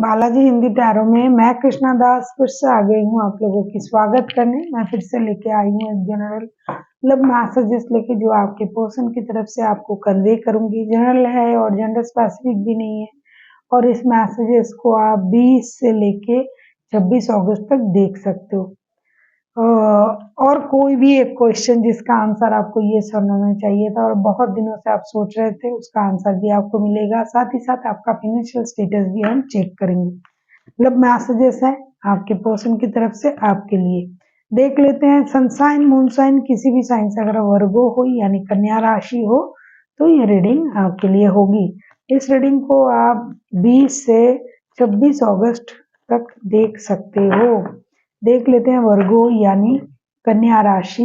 Balaji Hindi tarot में मैं कृष्णा दास फिर से आ गई हूँ आप लोगों की स्वागत करने। मैं फिर से लेके आई हूँ एक जनरल मैसेजेस लेके जो आपके पर्सन की तरफ से आपको कन्वे करूंगी। जनरल है और जेंडर स्पेसिफिक भी नहीं है और इस मैसेजेस को आप 20 से लेके 26 अगस्त तक देख सकते हो। और कोई भी एक क्वेश्चन जिसका आंसर आपको ये समझना चाहिए था और बहुत दिनों से आप सोच रहे थे उसका आंसर भी आपको मिलेगा। साथ ही साथ आपका फाइनेंशियल स्टेटस भी हम चेक करेंगे। मतलब मैसेजेस है आपके पर्सन की तरफ से आपके लिए। देख लेते हैं सनसाइन मूनसाइन किसी भी साइन से अगर वर्गो हो यानी कन्या राशि हो तो ये रीडिंग आपके लिए होगी। इस रीडिंग को आप 20 से 26 अगस्त तक देख सकते हो। देख लेते हैं वर्गो यानी कन्या राशि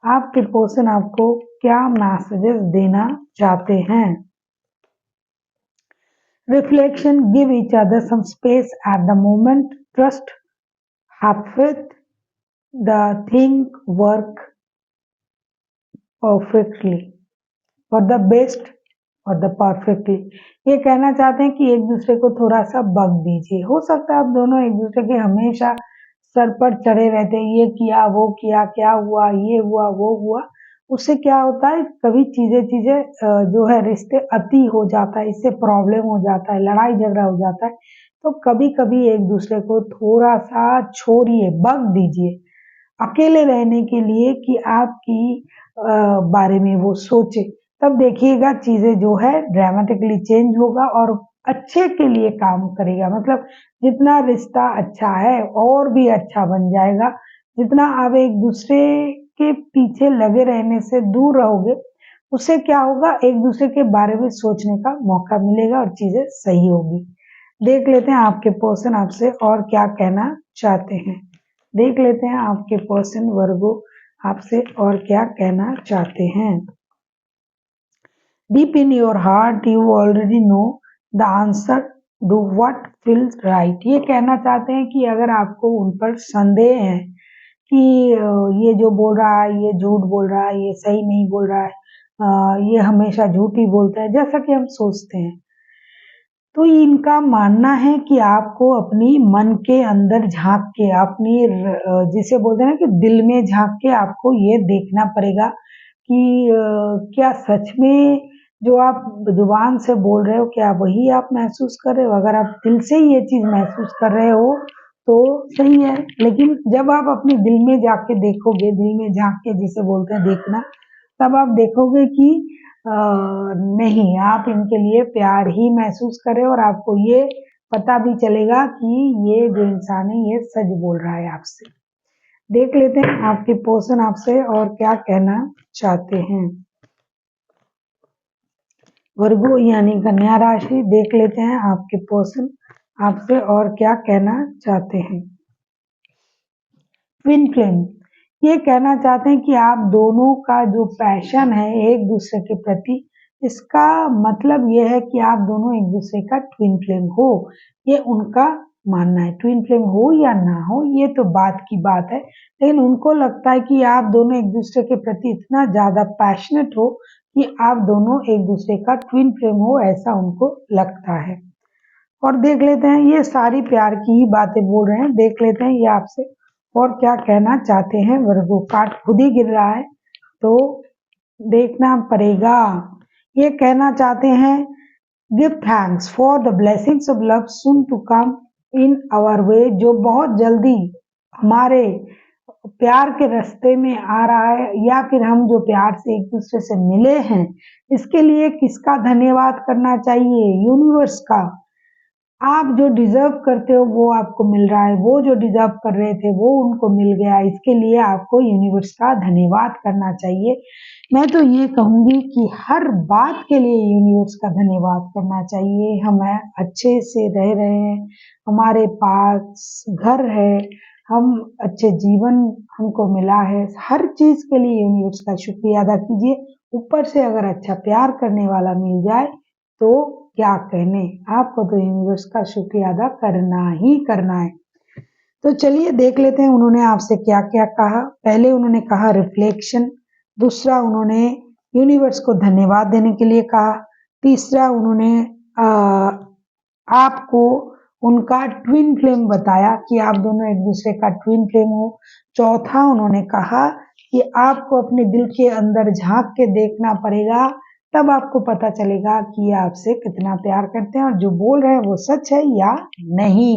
आपके पर्सन आपको क्या मैसेजेस देना चाहते हैं। Reflection, give each other some space at the moment, trust, have faith, the thing work perfectly for the best और the perfectly। ये कहना चाहते हैं कि एक दूसरे को थोड़ा सा वक्त दीजिए। हो सकता है आप दोनों एक दूसरे के हमेशा सर पर चढ़े रहते हैं, ये किया वो किया, क्या हुआ ये हुआ वो हुआ। उससे क्या होता है कभी चीजें जो है रिश्ते अति हो जाता है, इससे प्रॉब्लम हो जाता है, लड़ाई झगड़ा हो जाता है। तो कभी कभी एक दूसरे को थोड़ा सा छोड़िए, वक्त दीजिए अकेले रहने के लिए कि आपकी बारे में वो सोचे। तब देखिएगा चीजें जो है ड्रामेटिकली चेंज होगा और अच्छे के लिए काम करेगा। मतलब जितना रिश्ता अच्छा है और भी अच्छा बन जाएगा। जितना आप एक दूसरे के पीछे लगे रहने से दूर रहोगे उससे क्या होगा एक दूसरे के बारे में सोचने का मौका मिलेगा और चीजें सही होगी। देख लेते हैं आपके पर्सन आपसे और क्या कहना चाहते हैं। देख लेते हैं आपके पर्सन वर्गो आपसे और क्या कहना चाहते हैं। Deep in your heart you already know the answer, do what feels right. ये कहना चाहते हैं कि अगर आपको उन पर संदेह है कि ये जो बोल रहा है ये झूठ बोल रहा है, ये सही नहीं बोल रहा है, ये हमेशा झूठ ही बोलता है जैसा कि हम सोचते हैं, तो इनका मानना है कि आपको अपनी मन के अंदर झांक के अपनी जिसे बोलते हैं ना कि दिल में झांक के आपको ये देखना पड़ेगा कि क्या सच में जो आप जुबान से बोल रहे हो क्या वही आप महसूस कर रहे हो। अगर आप दिल से ये चीज महसूस कर रहे हो तो सही है, लेकिन जब आप अपने दिल में जाके देखोगे, दिल में झांक के जिसे बोलते हैं देखना, तब आप देखोगे कि नहीं आप इनके लिए प्यार ही महसूस करें और आपको ये पता भी चलेगा कि ये जो इंसान है ये सच बोल रहा है आपसे। देख लेते हैं आपके पर्सन आपसे और क्या कहना चाहते हैं। वर्गो यानी कन्या राशि देख लेते हैं आपके पर्सन आपसे और क्या कहना चाहते हैं। ट्विन फ्लेम ये कहना चाहते हैं कि आप दोनों का जो पैशन है एक दूसरे के प्रति, इसका मतलब ये है कि आप दोनों एक दूसरे का ट्विन फ्लेम हो, ये उनका मानना है। ट्विन फ्लेम हो या ना हो ये तो बात की बात है, लेकिन उनको लगता है कि आप दोनों एक दूसरे के प्रति इतना ज्यादा पैशनेट हो कि आप दोनों एक दूसरे का ट्विन फ्लेम हो, ऐसा उनको लगता है। और देख लेते हैं ये सारी प्यार की ही बातें बोल रहे हैं। देख लेते हैं ये आपसे और क्या कहना चाहते हैं। वर्गो कार्ड खुद ही गिर रहा है तो देखना पड़ेगा। ये कहना चाहते हैं give thanks for the blessings of love soon to come in our way, जो बहुत जल्दी हमारे प्यार के रास्ते में आ रहा है या फिर हम जो प्यार से एक दूसरे से मिले हैं, इसके लिए किसका धन्यवाद करना चाहिए? यूनिवर्स का। आप जो डिजर्व करते हो वो आपको मिल रहा है, वो जो डिजर्व कर रहे थे वो उनको मिल गया, इसके लिए आपको यूनिवर्स का धन्यवाद करना चाहिए। मैं तो ये कहूंगी कि हर बात के लिए यूनिवर्स का धन्यवाद करना चाहिए। हम अच्छे से रह रहे हैं, हमारे पास घर है, हम अच्छे जीवन हमको मिला है, हर चीज के लिए यूनिवर्स का शुक्रिया अदा कीजिए। ऊपर से अगर अच्छा प्यार करने वाला मिल जाए तो क्या कहने, आपको तो यूनिवर्स का शुक्रिया अदा करना ही करना है। तो चलिए देख लेते हैं उन्होंने आपसे क्या क्या कहा। पहले उन्होंने कहा रिफ्लेक्शन, दूसरा उन्होंने यूनिवर्स को धन्यवाद देने के लिए कहा, तीसरा उन्होंने आपको उनका ट्विन फ्लेम बताया कि आप दोनों एक दूसरे का ट्विन फ्लेम हो। चौथा उन्होंने कहा कि आपको अपने दिल के अंदर झांक के देखना पड़ेगा, तब आपको पता चलेगा कि ये आपसे कितना प्यार करते हैं और जो बोल रहे हैं वो सच है या नहीं।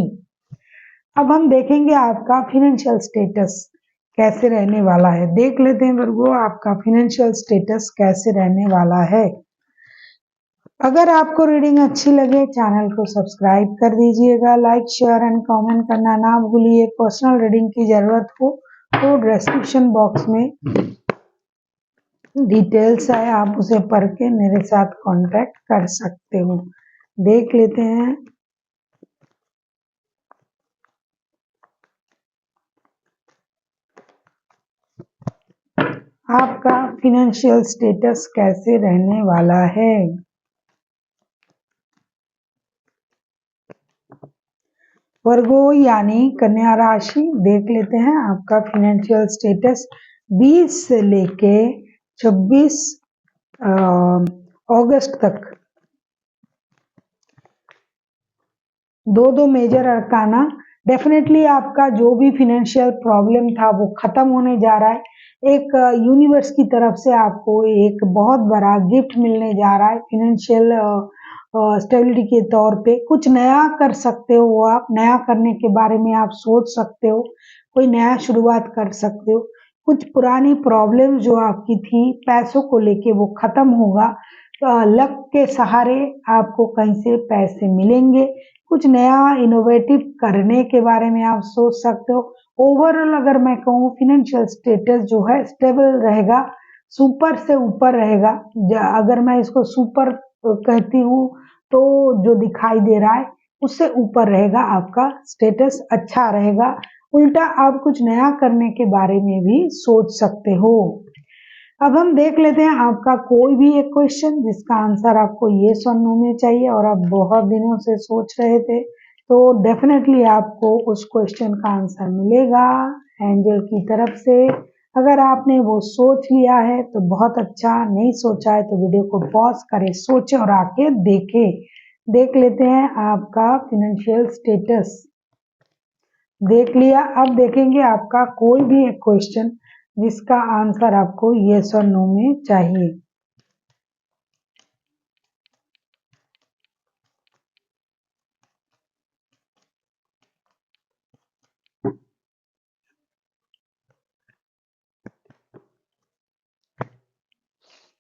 अब हम देखेंगे आपका फिनेंशियल स्टेटस कैसे रहने वाला है। देख लेते हैं वर्गो आपका फिनेंशियल स्टेटस कैसे रहने वाला है। अगर आपको रीडिंग अच्छी लगे चैनल को सब्सक्राइब कर दीजिएगा, लाइक शेयर एंड कमेंट करना ना भूलिए। पर्सनल रीडिंग की जरूरत हो तो डिस्क्रिप्शन बॉक्स में डिटेल्स है, आप उसे पढ़ के मेरे साथ कांटेक्ट कर सकते हो। देख लेते हैं आपका फिनेंशियल स्टेटस कैसे रहने वाला है। वर्गो यानी कन्या राशि, देख लेते हैं आपका फिनेंशियल स्टेटस 20 से लेके 26 अगस्त तक दो मेजर अरकाना। डेफिनेटली आपका जो भी फिनेंशियल प्रॉब्लम था वो खत्म होने जा रहा है। एक यूनिवर्स की तरफ से आपको एक बहुत बड़ा गिफ्ट मिलने जा रहा है फिनेंशियल स्टेबिलिटी के तौर पे। कुछ नया कर सकते हो, आप नया करने के बारे में आप सोच सकते हो, कोई नया शुरुआत कर सकते हो। कुछ पुरानी प्रॉब्लम जो आपकी थी पैसों को लेके वो खत्म होगा। लक के सहारे आपको कहीं से पैसे मिलेंगे। कुछ नया इनोवेटिव करने के बारे में आप सोच सकते हो। ओवरऑल अगर मैं कहूँ फिनेंशियल स्टेटस जो है स्टेबल रहेगा, सुपर से ऊपर रहेगा। अगर मैं इसको सुपर कहती हूँ तो जो दिखाई दे रहा है उससे ऊपर रहेगा, आपका स्टेटस अच्छा रहेगा। उल्टा आप कुछ नया करने के बारे में भी सोच सकते हो। अब हम देख लेते हैं आपका कोई भी एक क्वेश्चन जिसका आंसर आपको येस और नो में चाहिए और आप बहुत दिनों से सोच रहे थे, तो डेफिनेटली आपको उस क्वेश्चन का आंसर मिलेगा एंजल की तरफ से। अगर आपने वो सोच लिया है तो बहुत अच्छा, नहीं सोचा है तो वीडियो को पॉज करें, सोचे और आके देखें। देख लेते हैं आपका फिनेंशियल स्टेटस। देख लिया, अब देखेंगे आपका कोई भी एक क्वेश्चन जिसका आंसर आपको येस और नो में चाहिए।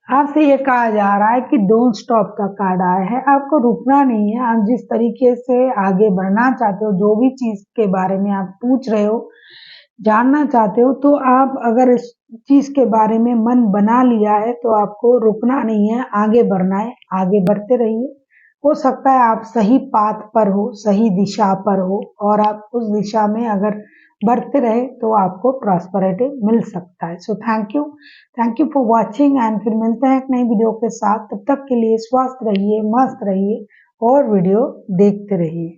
आपसे ये कहा जा रहा है कि डोंट स्टॉप का कार्ड आया है, आपको रुकना नहीं है। आप जिस तरीके से आगे बढ़ना चाहते हो, जो भी चीज के बारे में आप पूछ रहे हो, जानना चाहते हो, तो आप अगर इस चीज के बारे में मन बना लिया है तो आपको रुकना नहीं है, आगे बढ़ना है, आगे बढ़ते रहिए। हो सकता है आप सही पाथ पर हो, सही दिशा पर हो और आप उस दिशा में अगर बढ़ते रहे तो आपको प्रॉस्पेरिटी मिल सकता है। So thank you for watching and फिर मिलते हैं एक नई वीडियो के साथ। तब तक के लिए स्वस्थ रहिए, मस्त रहिए और वीडियो देखते रहिए।